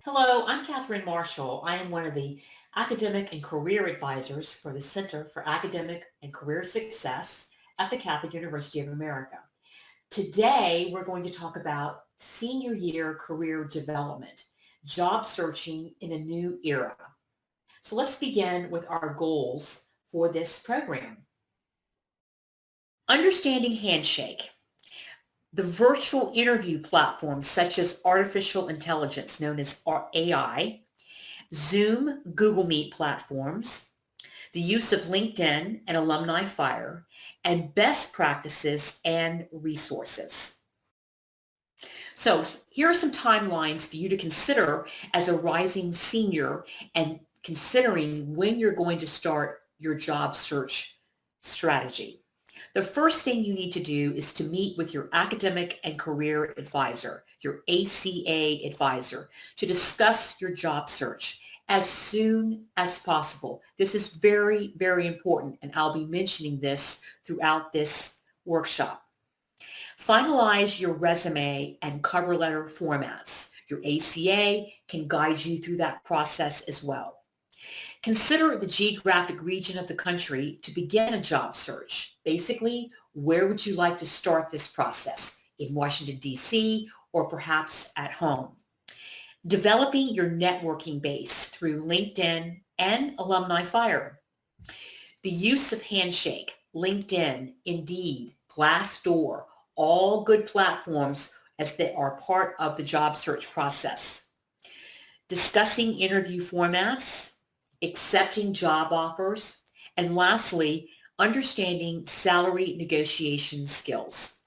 Hello, I'm Catherine Marshall. I am one of the academic and career advisors for the Center for Academic and Career Success at the Catholic University of America. Today, we're going to talk about senior year career development, job searching in a new era. So let's begin with our goals for this program. Understanding Handshake. The virtual interview platforms such as artificial intelligence, known as AI, Zoom, Google Meet platforms, the use of LinkedIn and Alumni Fire, and best practices and resources. So here are some timelines for you to consider as a rising senior and considering when you're going to start your job search strategy. The first thing you need to do is to meet with your academic and career advisor, your ACA advisor, to discuss your job search as soon as possible. This is very, very important, and I'll be mentioning this throughout this workshop. Finalize your resume and cover letter formats. Your ACA can guide you through that process as well. Consider the geographic region of the country to begin a job search. Basically, where would you like to start this process? In Washington, D.C., or perhaps at home? Developing your networking base through LinkedIn and Alumni Fire. The use of Handshake, LinkedIn, Indeed, Glassdoor, all good platforms as they are part of the job search process. Discussing interview formats, accepting job offers, and lastly, understanding salary negotiation skills.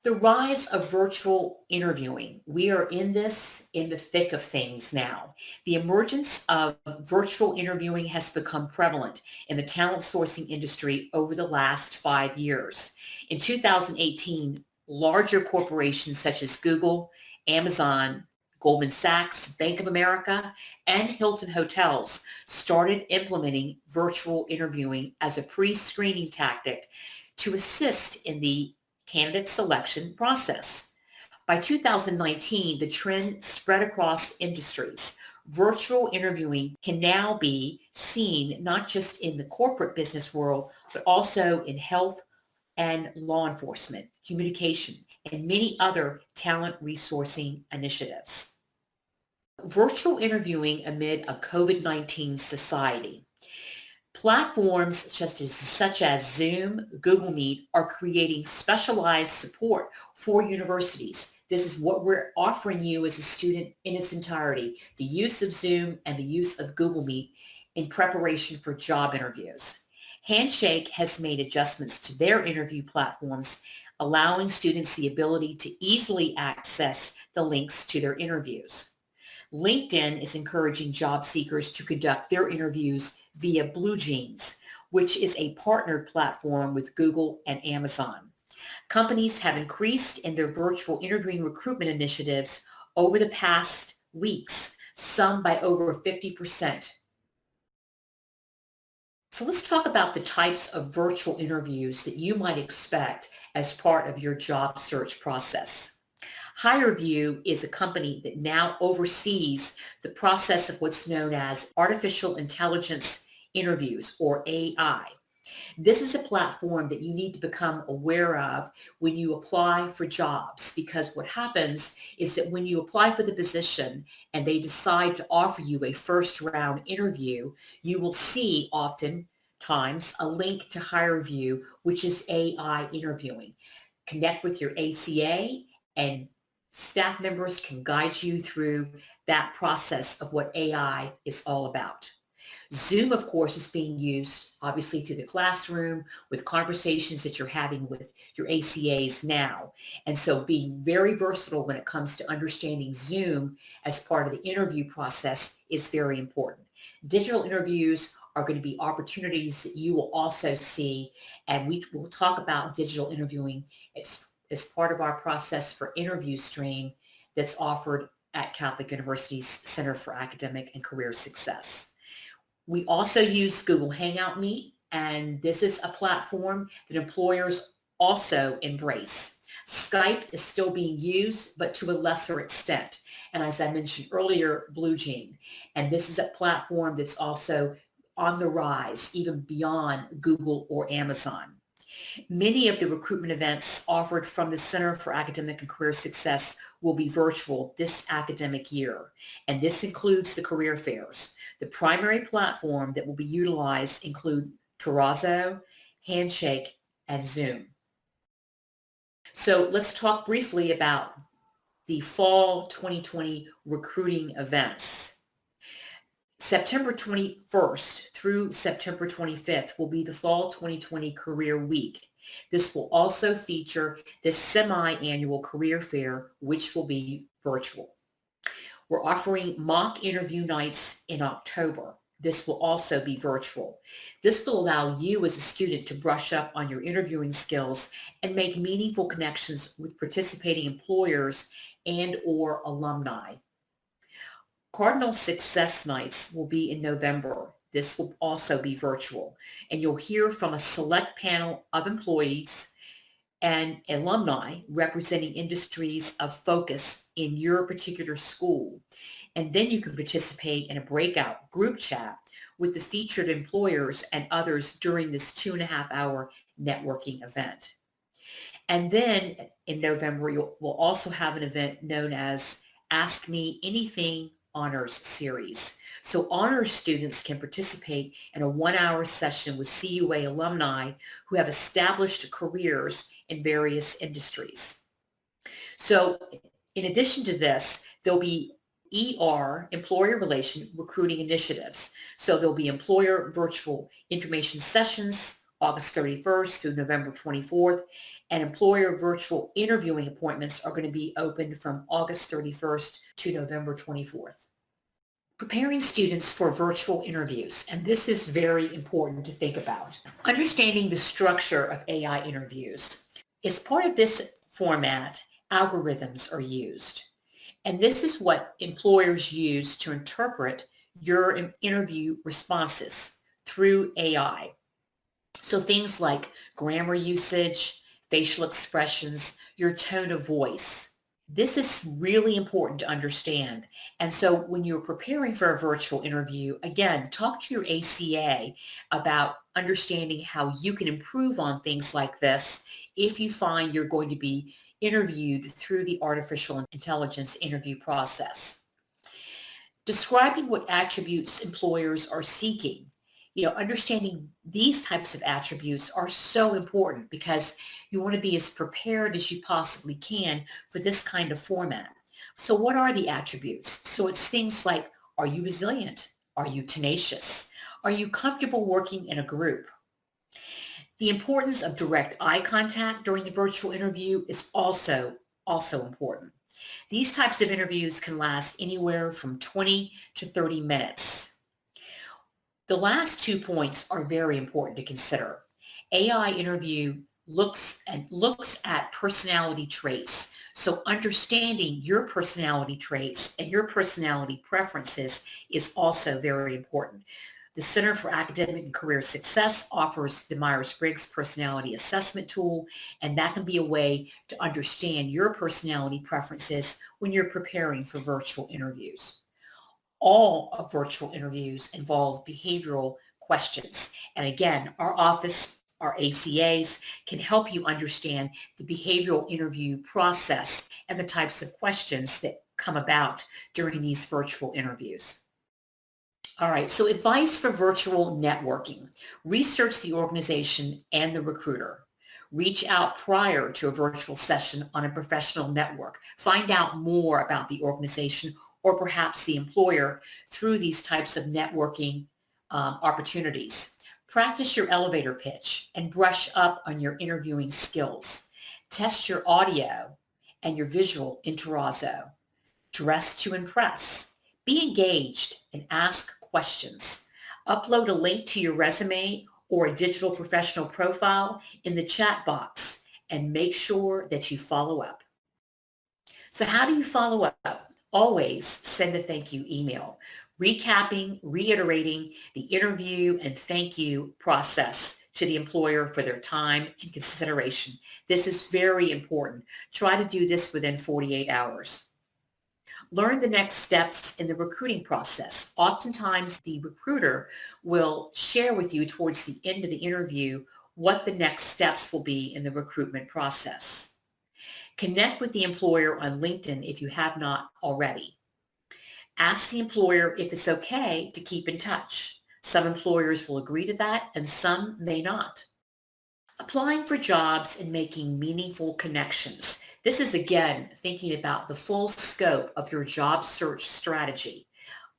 The rise of virtual interviewing. We are in the thick of things now. The emergence of virtual interviewing has become prevalent in the talent sourcing industry over the last 5 years. In 2018, larger corporations such as Google, Amazon, Goldman Sachs, Bank of America, and Hilton Hotels started implementing virtual interviewing as a pre-screening tactic to assist in the candidate selection process. By 2019, the trend spread across industries. Virtual interviewing can now be seen not just in the corporate business world, but also in health and law enforcement, communication, and many other talent resourcing initiatives. Virtual interviewing amid a COVID-19 society. Platforms such as Zoom, Google Meet are creating specialized support for universities. This is what we're offering you as a student in its entirety, the use of Zoom and the use of Google Meet in preparation for job interviews. Handshake has made adjustments to their interview platforms, allowing students the ability to easily access the links to their interviews. LinkedIn is encouraging job seekers to conduct their interviews via Blue Jeans, which is a partnered platform with Google and Amazon. Companies have increased in their virtual interviewing recruitment initiatives over the past weeks, some by over 50%. So let's talk about the types of virtual interviews that you might expect as part of your job search process. HireVue is a company that now oversees the process of what's known as artificial intelligence interviews, or AI. This is a platform that you need to become aware of when you apply for jobs, because what happens is that when you apply for the position and they decide to offer you a first round interview, you will see oftentimes a link to HireVue, which is AI interviewing. Connect with your ACA and staff members can guide you through that process of what AI is all about. Zoom, of course, is being used obviously through the classroom with conversations that you're having with your ACAs now. And so being very versatile when it comes to understanding Zoom as part of the interview process is very important. Digital interviews are going to be opportunities that you will also see, and we will talk about digital interviewing as part of our process for interview stream that's offered at Catholic University's Center for Academic and Career Success. We also use Google Hangout Meet, and this is a platform that employers also embrace. Skype is still being used, but to a lesser extent. And as I mentioned earlier, BlueJean. And this is a platform that's also on the rise, even beyond Google or Amazon. Many of the recruitment events offered from the Center for Academic and Career Success will be virtual this academic year, and this includes the career fairs. The primary platform that will be utilized include Terrazzo, Handshake, and Zoom. So let's talk briefly about the fall 2020 recruiting events. September 21st through September 25th will be the Fall 2020 Career Week. This will also feature the semi-annual career fair, which will be virtual. We're offering mock interview nights in October. This will also be virtual. This will allow you as a student to brush up on your interviewing skills and make meaningful connections with participating employers and or alumni. Cardinal Success Nights will be in November. This will also be virtual, and you'll hear from a select panel of employees and alumni representing industries of focus in your particular school. And then you can participate in a breakout group chat with the featured employers and others during this 2.5-hour networking event. And then in November, we'll also have an event known as Ask Me Anything Honors Series. So honors students can participate in a 1-hour session with CUA alumni who have established careers in various industries. So in addition to this, there'll be employer relation recruiting initiatives. So there'll be employer virtual information sessions August 31st through November 24th, and employer virtual interviewing appointments are going to be open from August 31st to November 24th. Preparing students for virtual interviews, and this is very important to think about. Understanding the structure of AI interviews. As part of this format, algorithms are used. And this is what employers use to interpret your interview responses through AI. So things like grammar usage, facial expressions, your tone of voice. This is really important to understand. And so when you're preparing for a virtual interview, again, talk to your ACA about understanding how you can improve on things like this if you find you're going to be interviewed through the artificial intelligence interview process. Describing what attributes employers are seeking. Understanding these types of attributes are so important because you want to be as prepared as you possibly can for this kind of format. So what are the attributes? So it's things like, are you resilient? Are you tenacious? Are you comfortable working in a group? The importance of direct eye contact during the virtual interview is also important. These types of interviews can last anywhere from 20 to 30 minutes. The last 2 points are very important to consider. AI interview looks at personality traits. So understanding your personality traits and your personality preferences is also very important. The Center for Academic and Career Success offers the Myers-Briggs Personality Assessment Tool, and that can be a way to understand your personality preferences when you're preparing for virtual interviews. All of virtual interviews involve behavioral questions. And again, our office, our ACAs, can help you understand the behavioral interview process and the types of questions that come about during these virtual interviews. All right, so advice for virtual networking. Research the organization and the recruiter. Reach out prior to a virtual session on a professional network. Find out more about the organization or perhaps the employer through these types of networking opportunities. Practice your elevator pitch and brush up on your interviewing skills. Test your audio and your visual in Terrazzo. Dress to impress. Be engaged and ask questions. Upload a link to your resume or a digital professional profile in the chat box and make sure that you follow up. So how do you follow up? Always send a thank you email, recapping, reiterating the interview and thank you process to the employer for their time and consideration. This is very important. Try to do this within 48 hours. Learn the next steps in the recruiting process. Oftentimes, the recruiter will share with you towards the end of the interview what the next steps will be in the recruitment process. Connect with the employer on LinkedIn if you have not already. Ask the employer if it's okay to keep in touch. Some employers will agree to that and some may not. Applying for jobs and making meaningful connections. This is, again, thinking about the full scope of your job search strategy.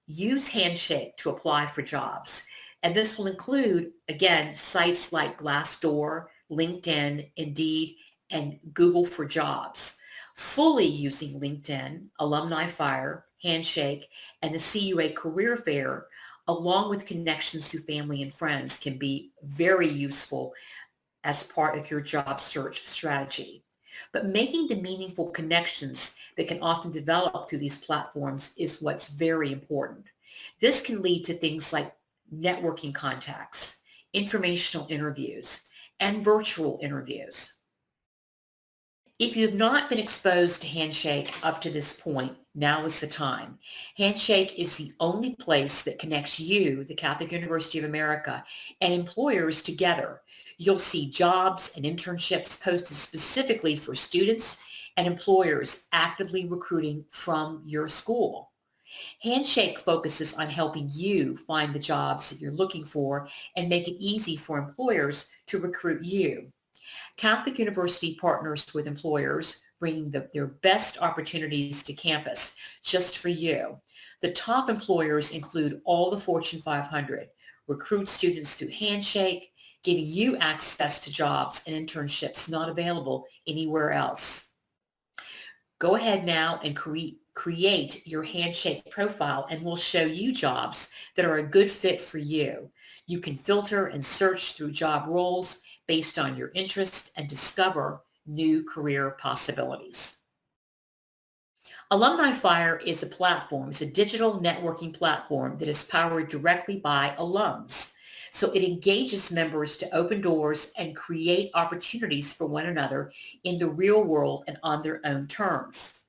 Use Handshake to apply for jobs. And this will include, again, sites like Glassdoor, LinkedIn, Indeed, and Google for Jobs. Fully using LinkedIn, Alumni Fire, Handshake, and the CUA Career Fair, along with connections to family and friends, can be very useful as part of your job search strategy. But making the meaningful connections that can often develop through these platforms is what's very important. This can lead to things like networking contacts, informational interviews, and virtual interviews. If you have not been exposed to Handshake up to this point, now is the time. Handshake is the only place that connects you, the Catholic University of America, and employers together. You'll see jobs and internships posted specifically for students and employers actively recruiting from your school. Handshake focuses on helping you find the jobs that you're looking for and make it easy for employers to recruit you. Catholic University partners with employers, bringing their best opportunities to campus just for you. The top employers include all the Fortune 500, recruit students through Handshake, giving you access to jobs and internships not available anywhere else. Go ahead now and create your Handshake profile and we'll show you jobs that are a good fit for you. You can filter and search through job roles based on your interest and discover new career possibilities. Alumni Fire is a platform, it's a digital networking platform that is powered directly by alums. So it engages members to open doors and create opportunities for one another in the real world and on their own terms.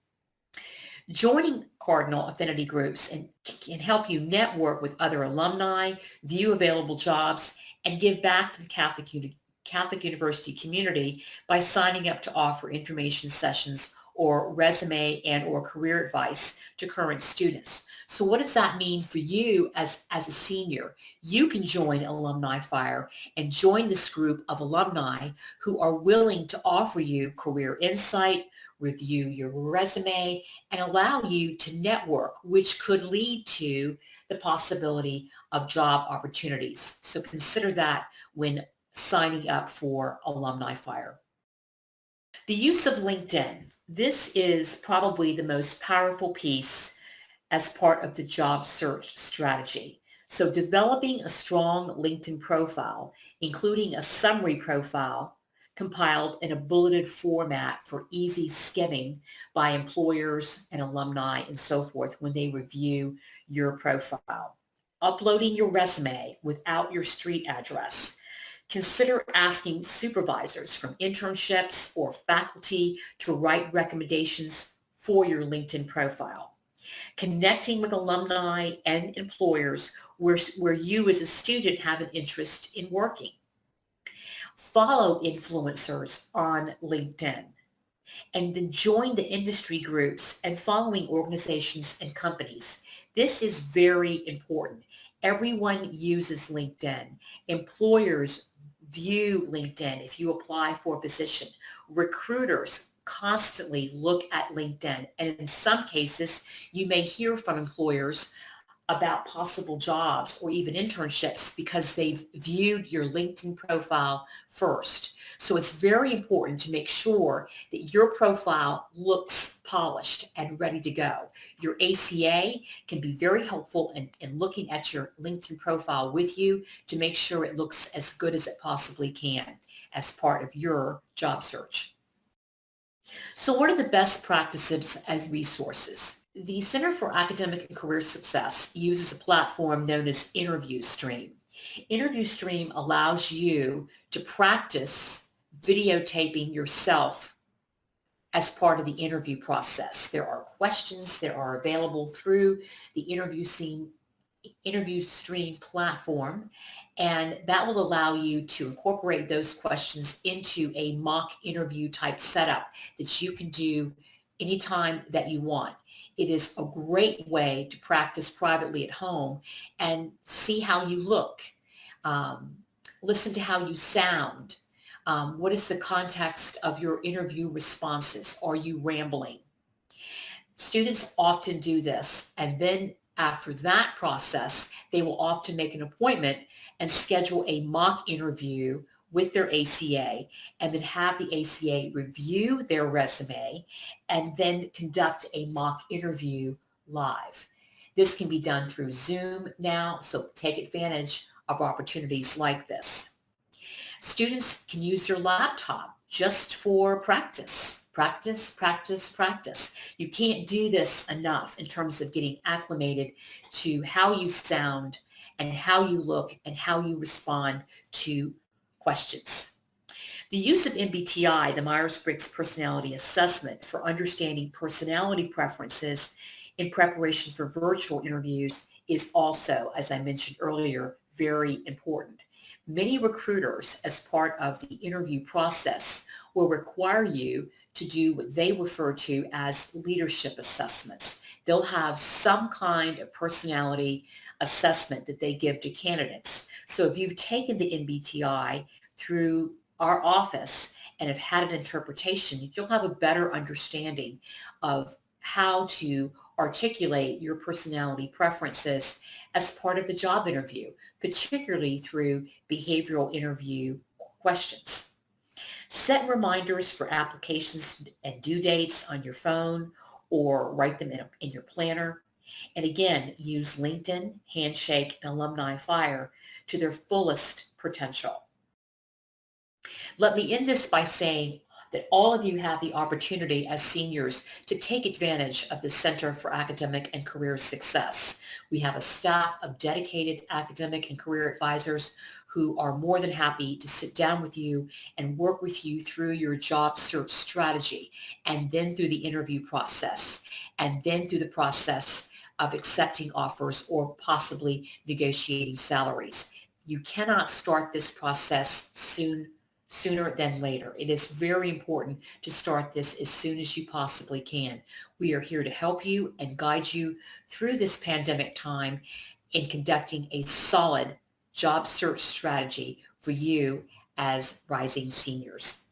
Joining Cardinal affinity groups can help you network with other alumni, view available jobs, and give back to the Catholic University community by signing up to offer information sessions or resume and or career advice to current students. So what does that mean for you as a senior? You can join Alumni Fire and join this group of alumni who are willing to offer you career insight, review your resume, and allow you to network, which could lead to the possibility of job opportunities. So consider that when signing up for Alumni Fire. The use of LinkedIn. This is probably the most powerful piece as part of the job search strategy. So developing a strong LinkedIn profile, including a summary profile compiled in a bulleted format for easy skimming by employers and alumni and so forth when they review your profile. Uploading your resume without your street address. Consider asking supervisors from internships or faculty to write recommendations for your LinkedIn profile. Connecting with alumni and employers where you as a student have an interest in working. Follow influencers on LinkedIn and then join the industry groups and following organizations and companies. This is very important. Everyone uses LinkedIn. Employers view LinkedIn if you apply for a position. Recruiters constantly look at LinkedIn, and in some cases, you may hear from employers about possible jobs or even internships because they've viewed your LinkedIn profile first. So it's very important to make sure that your profile looks polished and ready to go. Your ACA can be very helpful in looking at your LinkedIn profile with you to make sure it looks as good as it possibly can as part of your job search. So what are the best practices and resources? The Center for Academic and Career Success uses a platform known as Interview Stream. Interview Stream allows you to practice videotaping yourself as part of the interview process. There are questions that are available through the interview stream platform, and that will allow you to incorporate those questions into a mock interview type setup that you can do anytime that you want. It is a great way to practice privately at home and see how you look. Um, Listen to how you sound. What is the context of your interview responses? Are you rambling? Students often do this, and then after that process, they will often make an appointment and schedule a mock interview with their ACA, and then have the ACA review their resume and then conduct a mock interview live. This can be done through Zoom now, so take advantage of opportunities like this. Students can use their laptop just for practice, practice, practice, practice. You can't do this enough in terms of getting acclimated to how you sound and how you look and how you respond to questions. The use of MBTI, the Myers-Briggs Personality Assessment, for understanding personality preferences in preparation for virtual interviews is also, as I mentioned earlier, very important. Many recruiters, as part of the interview process, will require you to do what they refer to as leadership assessments. They'll have some kind of personality assessment that they give to candidates. So if you've taken the MBTI through our office and have had an interpretation, you'll have a better understanding of how to articulate your personality preferences as part of the job interview, particularly through behavioral interview questions. Set reminders for applications and due dates on your phone, or write them in your planner. And again, use LinkedIn, Handshake, and Alumni Fire to their fullest potential. Let me end this by saying that all of you have the opportunity as seniors to take advantage of the Center for Academic and Career Success. We have a staff of dedicated academic and career advisors who are more than happy to sit down with you and work with you through your job search strategy, and then through the interview process, and then through the process of accepting offers or possibly negotiating salaries. You cannot start this process sooner than later. It is very important to start this as soon as you possibly can. We are here to help you and guide you through this pandemic time in conducting a solid job search strategy for you as rising seniors.